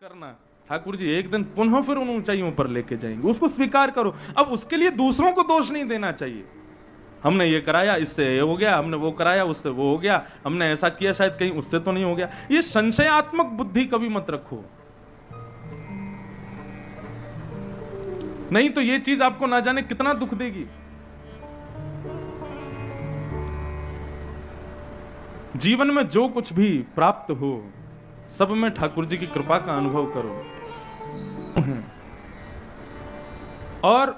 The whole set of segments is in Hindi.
करना, ठाकुर जी एक दिन पुनः फिर उन ऊंचाइयों पर लेके जाएंगे, उसको स्वीकार करो। अब उसके लिए दूसरों को दोष नहीं देना चाहिए। हमने ये कराया इससे ये हो गया, हमने वो कराया उससे वो हो गया, हमने ऐसा किया शायद कहीं उससे तो नहीं हो गया। ये संशयात्मक बुद्धि कभी मत रखो, नहीं तो ये चीज आपको ना जाने कितना दुख देगी। जीवन में जो कुछ भी प्राप्त हो सब में ठाकुर जी की कृपा का अनुभव करो, और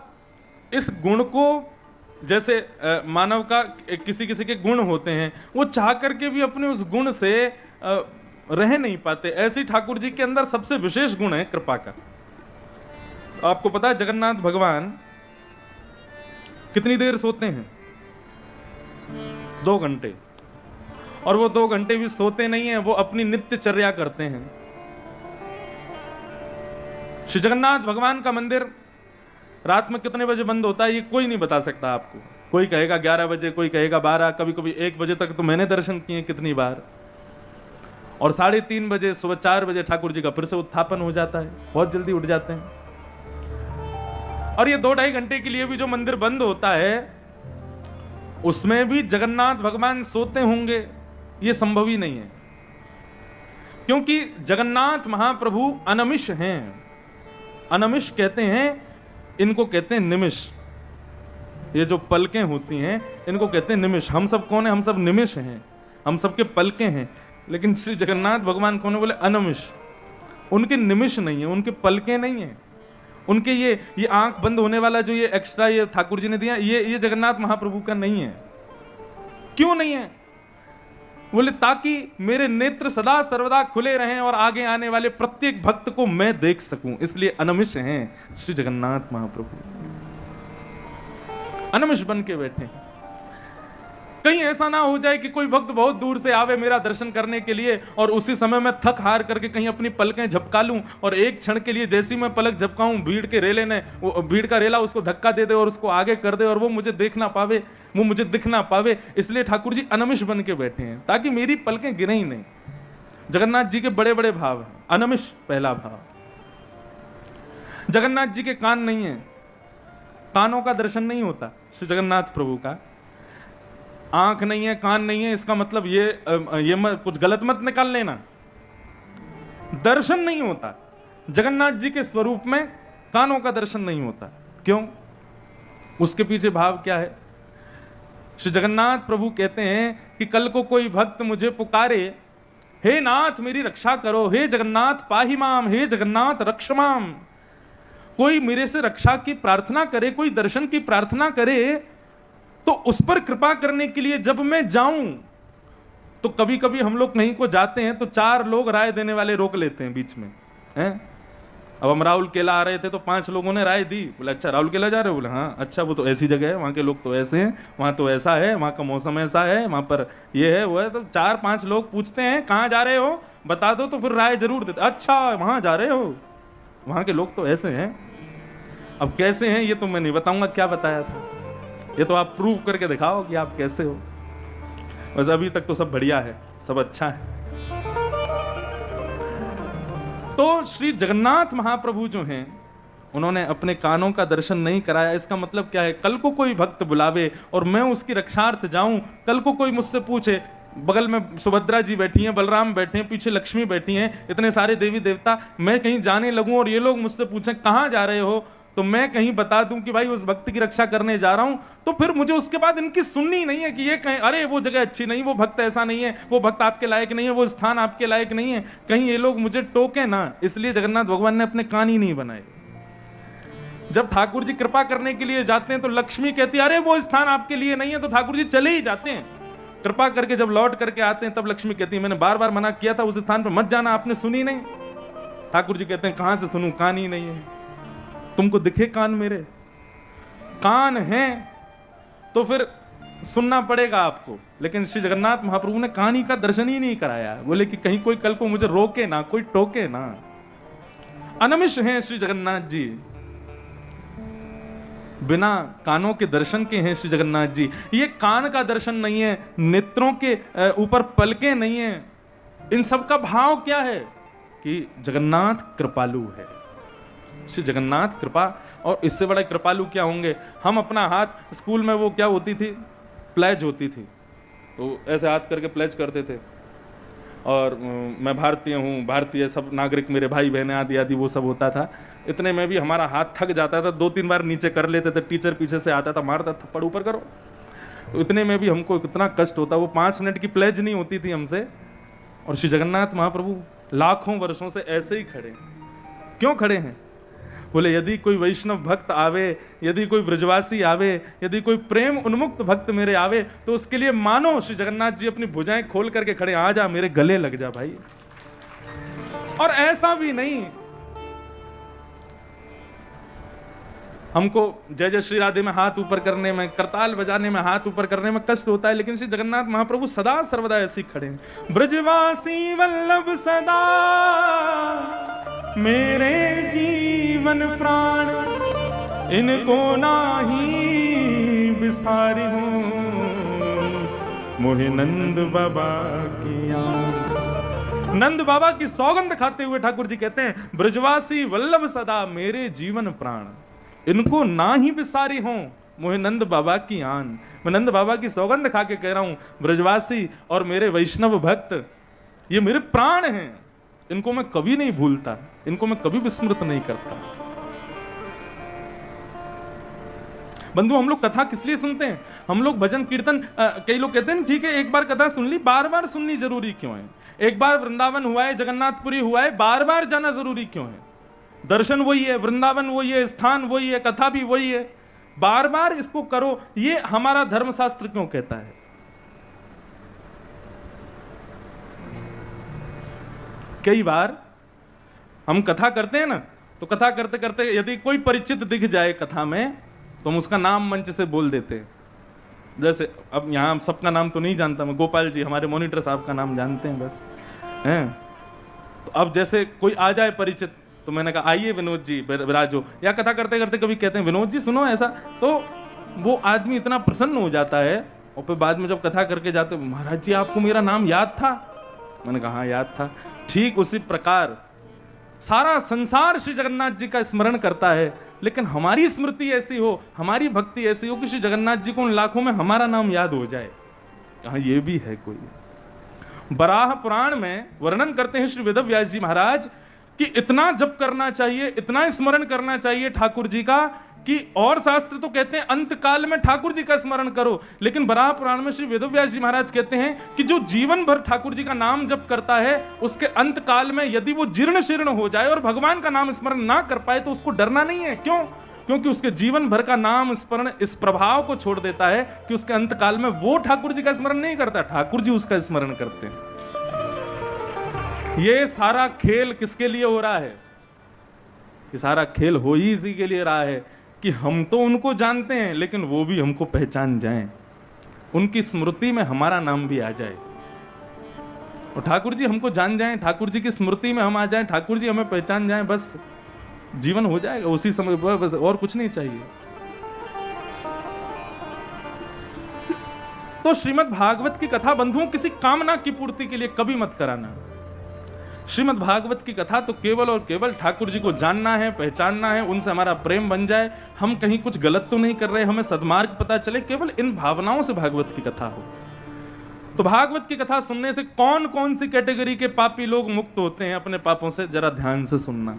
इस गुण को जैसे मानव का किसी किसी के गुण होते हैं, वो चाह करके भी अपने उस गुण से रह नहीं पाते। ऐसे ठाकुर जी के अंदर सबसे विशेष गुण है कृपा का। आपको पता है जगन्नाथ भगवान कितनी देर सोते हैं? 2 घंटे। और वो 2 घंटे भी सोते नहीं हैं, वो अपनी नित्य चर्या करते हैं। श्री जगन्नाथ भगवान का मंदिर रात में कितने बजे बंद होता है ये कोई नहीं बता सकता आपको। कोई कहेगा 11 बजे, कोई कहेगा 12, कभी कभी 1 बजे तक तो मैंने दर्शन किए कितनी बार। और 3:30 बजे, सुबह 4 बजे ठाकुर जी का फिर से उत्थापन हो जाता है, बहुत जल्दी उठ जाते हैं। और ये 2-2.5 घंटे के लिए भी जो मंदिर बंद होता है उसमें भी जगन्नाथ भगवान सोते होंगे, ये संभव ही नहीं है, क्योंकि जगन्नाथ महाप्रभु अनमिष हैं। अनमिष कहते हैं, इनको कहते हैं निमिष। ये जो पलकें होती हैं इनको कहते हैं निमिष। हम सब कौन है? हम सब निमिष हैं, हम सबके पलकें हैं। लेकिन श्री जगन्नाथ भगवान कौन है? बोले अनमिष। उनके निमिष नहीं है, उनके पलकें नहीं है। उनके ये आंख बंद होने वाला जो ये एक्स्ट्रा ये ठाकुर जी ने दिया, ये जगन्नाथ महाप्रभु का नहीं है। क्यों नहीं है? बोले ताकि मेरे नेत्र सदा सर्वदा खुले रहें और आगे आने वाले प्रत्येक भक्त को मैं देख सकूं, इसलिए अनमिष हैं श्री जगन्नाथ महाप्रभु। अनमिष बन के बैठे हैं। कहीं ऐसा ना हो जाए कि कोई भक्त बहुत दूर से आवे मेरा दर्शन करने के लिए और उसी समय मैं थक हार करके कहीं अपनी पलकें झपका लूं और एक क्षण के लिए जैसी मैं पलक झपकाऊं भीड़ के रेले ने, भीड़ का रेला उसको धक्का दे दे और उसको आगे कर दे और वो मुझे देख ना पावे, वो मुझे दिख ना पावे। इसलिए ठाकुर जी अनमिष बन के बैठे हैं ताकि मेरी पलकें गिरे ही नहीं। जगन्नाथ जी के बड़े बड़े भाव हैं। अनमिष पहला भाव। जगन्नाथ जी के कान नहीं है, कानों का दर्शन नहीं होता श्री जगन्नाथ प्रभु का। आंख नहीं है, कान नहीं है, इसका मतलब ये कुछ गलत मत निकाल लेना। दर्शन नहीं होता जगन्नाथ जी के स्वरूप में, कानों का दर्शन नहीं होता। क्यों? उसके पीछे भाव क्या है? श्री जगन्नाथ प्रभु कहते हैं कि कल को कोई भक्त मुझे पुकारे, हे नाथ मेरी रक्षा करो, हे जगन्नाथ पाहि माम, हे जगन्नाथ रक्ष माम। कोई मेरे से रक्षा की प्रार्थना करे, कोई दर्शन की प्रार्थना करे, तो उस पर कृपा करने के लिए जब मैं जाऊं तो कभी कभी हम लोग कहीं को जाते हैं तो 4 लोग राय देने वाले रोक लेते हैं बीच में, हैं? अब हम राहुल केला आ रहे थे तो 5 लोगों ने राय दी। बोले अच्छा राहुल केला जा रहे हो? बोले हाँ। अच्छा वो तो ऐसी जगह है, वहाँ के लोग तो ऐसे हैं, वहाँ तो ऐसा है, वहाँ का मौसम ऐसा है, वहाँ पर ये है वो है। तो 4-5 लोग पूछते हैं कहाँ जा रहे हो, बता दो, तो फिर राय जरूर देते। अच्छा वहाँ जा रहे हो, वहाँ के लोग तो ऐसे हैं। अब कैसे हैं ये तो मैं नहीं बताऊंगा, क्या बताया था ये तो आप प्रूव करके दिखाओ कि आप कैसे हो। बस अभी तक तो सब बढ़िया है, सब अच्छा है। तो श्री जगन्नाथ महाप्रभु जो हैं उन्होंने अपने कानों का दर्शन नहीं कराया। इसका मतलब क्या है? कल को कोई भक्त बुलावे और मैं उसकी रक्षार्थ जाऊं, कल को कोई मुझसे पूछे, बगल में सुभद्रा जी बैठी हैं, बलराम बैठे हैं, पीछे लक्ष्मी बैठी हैं, इतने सारे देवी देवता, मैं कहीं जाने लगूं और ये लोग मुझसे पूछें कहाँ जा रहे हो, तो मैं कहीं बता दूं कि भाई उस भक्त की रक्षा करने जा रहा हूं, तो फिर मुझे उसके बाद इनकी सुननी नहीं है कि ये कहें अरे वो जगह अच्छी नहीं, वो भक्त ऐसा नहीं है, वो भक्त आपके लायक नहीं है, वो स्थान आपके लायक नहीं है, कहीं ये लोग मुझे टोके ना। इसलिए जगन्नाथ भगवान ने अपने कान ही नहीं बनाए। जब ठाकुर जी कृपा करने के लिए जाते हैं तो लक्ष्मी कहती है अरे वो स्थान आपके लिए नहीं है, तो ठाकुर जी चले ही जाते हैं। कृपा करके जब लौट करके आते हैं तब लक्ष्मी कहती है मैंने बार बार मना किया था उस स्थान पर मत जाना, आपने सुनी नहीं। ठाकुर जी कहते हैं कहां से सुनूं, कान ही नहीं है। तुमको दिखे कान? मेरे कान हैं तो फिर सुनना पड़ेगा आपको। लेकिन श्री जगन्नाथ महाप्रभु ने कान ही का दर्शन ही नहीं कराया। बोले कि कहीं कोई कल को मुझे रोके ना, कोई टोके ना। अनमिष हैं श्री जगन्नाथ जी, बिना कानों के दर्शन के हैं श्री जगन्नाथ जी। ये कान का दर्शन नहीं है, नेत्रों के ऊपर पलकें नहीं है, इन सब का भाव क्या है? कि जगन्नाथ कृपालु है। श्री जगन्नाथ कृपा, और इससे बड़ा कृपालु क्या होंगे। हम अपना हाथ, स्कूल में वो क्या होती थी, प्लेज होती थी, तो ऐसे हाथ करके प्लेज करते थे, और मैं भारतीय हूँ, भारतीय सब नागरिक मेरे भाई बहने आदि आदि वो सब होता था। इतने में भी हमारा हाथ थक जाता था, 2-3 बार नीचे कर लेते थे, टीचर पीछे से आता था, मारता थप्पड़ ऊपर करो। तो इतने में भी हमको इतना कष्ट होता, वो 5 मिनट की प्लेज नहीं होती थी हमसे। और श्री जगन्नाथ महाप्रभु लाखों वर्षों से ऐसे ही खड़े। क्यों खड़े हैं? बोले यदि कोई वैष्णव भक्त आवे, यदि कोई ब्रजवासी आवे, यदि कोई प्रेम उन्मुक्त भक्त मेरे आवे, तो उसके लिए मानो श्री जगन्नाथ जी अपनी भुजाएं खोल करके खड़े, आ जा मेरे गले लग जा भाई। और ऐसा भी नहीं, हमको जय जय श्री राधे में हाथ ऊपर करने में, करताल बजाने में, हाथ ऊपर करने में कष्ट होता है, लेकिन श्री जगन्नाथ महाप्रभु सदा सर्वदा ऐसे खड़े हैं। ब्रजवासी वल्लभ सदा मेरे जीवन प्राण, इनको नाही बिसारी हूं, मोहे नंद बाबा की आन। नंद बाबा की सौगंध खाते हुए ठाकुर जी कहते हैं, ब्रजवासी वल्लभ सदा मेरे जीवन प्राण, इनको ना ही बिसारी हूं, मोहे नंद बाबा की आन। मैं नंद बाबा की सौगंध खा के कह रहा हूं, ब्रजवासी और मेरे वैष्णव भक्त ये मेरे प्राण हैं, इनको मैं कभी नहीं भूलता, इनको मैं कभी विस्मृत नहीं करता। बंधु, हम लोग कथा किस लिए सुनते हैं? हम लोग भजन कीर्तन, कई लोग कहते हैं ठीक है एक बार कथा सुन ली, बार बार सुननी जरूरी क्यों है? एक बार वृंदावन हुआ है, जगन्नाथपुरी हुआ है, बार बार जाना जरूरी क्यों है? दर्शन वही है, वृंदावन वही है, स्थान वही है, कथा भी वही है, बार बार इसको करो, ये हमारा धर्मशास्त्र क्यों कहता है? कई बार हम कथा करते हैं ना, तो कथा करते करते यदि कोई परिचित दिख जाए कथा में, तो हम उसका नाम मंच से बोल देते हैं। जैसे अब यहाँ सबका नाम तो नहीं जानता मैं, गोपाल जी हमारे मॉनिटर साहब का नाम जानते हैं बस हैं। तो अब जैसे कोई आ जाए परिचित, तो मैंने कहा आइए विनोद जी विराजो, या कथा करते करते कभी कहते हैं विनोद जी सुनो ऐसा, तो वो आदमी इतना प्रसन्न हो जाता है, और फिर बाद में जब कथा करके जाते, महाराज जी आपको मेरा नाम याद था? मैंने कहा हाँ याद था। ठीक उसी प्रकार सारा संसार श्री जगन्नाथ जी का स्मरण करता है, लेकिन हमारी स्मृति ऐसी हो, हमारी भक्ति ऐसी हो कि श्री जगन्नाथ जी को उन लाखों में हमारा नाम याद हो जाए। कहा ये भी है कोई? बराह पुराण में वर्णन करते हैं श्री वेदव्यास जी महाराज कि इतना जप करना चाहिए, इतना स्मरण करना चाहिए ठाकुर जी का, कि और शास्त्र तो कहते हैं अंत काल में ठाकुर जी का स्मरण करो, लेकिन बराह पुराण में श्री वेदव्यास जी महाराज कहते हैं कि जो जीवन भर ठाकुर जी का नाम जप करता है, उसके अंत काल में यदि वो जीर्ण शीर्ण हो जाए और भगवान का नाम स्मरण ना कर पाए, तो उसको डरना नहीं है। क्यों? क्योंकि उसके जीवन भर का नाम स्मरण इस प्रभाव को छोड़ देता है कि उसके अंत काल में वो ठाकुर जी का स्मरण नहीं करता, ठाकुर जी उसका स्मरण करते हैं। ये सारा खेल किसके लिए हो रहा है? ये सारा खेल हो ही इसी के लिए रहा है कि हम तो उनको जानते हैं, लेकिन वो भी हमको पहचान जाएं, उनकी स्मृति में हमारा नाम भी आ जाए, और ठाकुर जी हमको जान जाएं, ठाकुर जी की स्मृति में हम आ जाएं, ठाकुर जी हमें पहचान जाएं, बस जीवन हो जाएगा उसी समय, बस और कुछ नहीं चाहिए। तो श्रीमद् भागवत की कथा बंधुओं किसी कामना की पूर्ति के लिए कभी मत कराना। श्रीमद् भागवत की कथा तो केवल और केवल ठाकुर जी को जानना है, पहचानना है, उनसे हमारा प्रेम बन जाए, हम कहीं कुछ गलत तो नहीं कर रहे, हमें सद्मार्ग पता चले, केवल इन भावनाओं से भागवत की कथा हो। तो भागवत की कथा सुनने से कौन कौन सी कैटेगरी के पापी लोग मुक्त होते हैं अपने पापों से, जरा ध्यान से सुनना।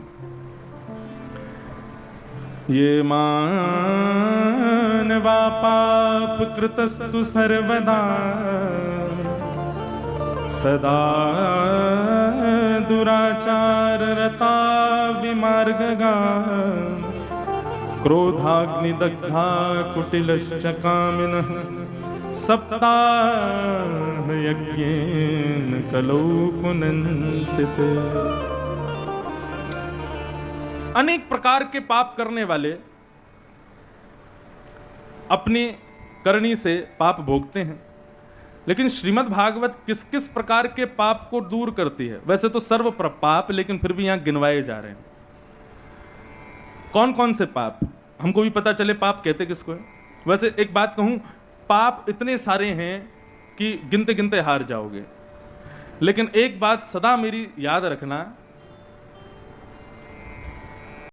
ये मानवा पाप कृतस्तु सर्वदा सदा दुराचार रता विमार्गगा क्रोधाग्निदग्धा कुटिलश्च कामिनः सप्ताह यज्ञेन कलौ पुनन्तिते। अनेक प्रकार के पाप करने वाले अपनी करनी से पाप भोगते हैं, लेकिन श्रीमद् भागवत किस किस प्रकार के पाप को दूर करती है? वैसे तो सर्व पाप, लेकिन फिर भी यहां गिनवाए जा रहे हैं। कौन कौन से पाप? हमको भी पता चले पाप कहते किसको है। वैसे एक बात कहूं, पाप इतने सारे हैं कि गिनते गिनते हार जाओगे, लेकिन एक बात सदा मेरी याद रखना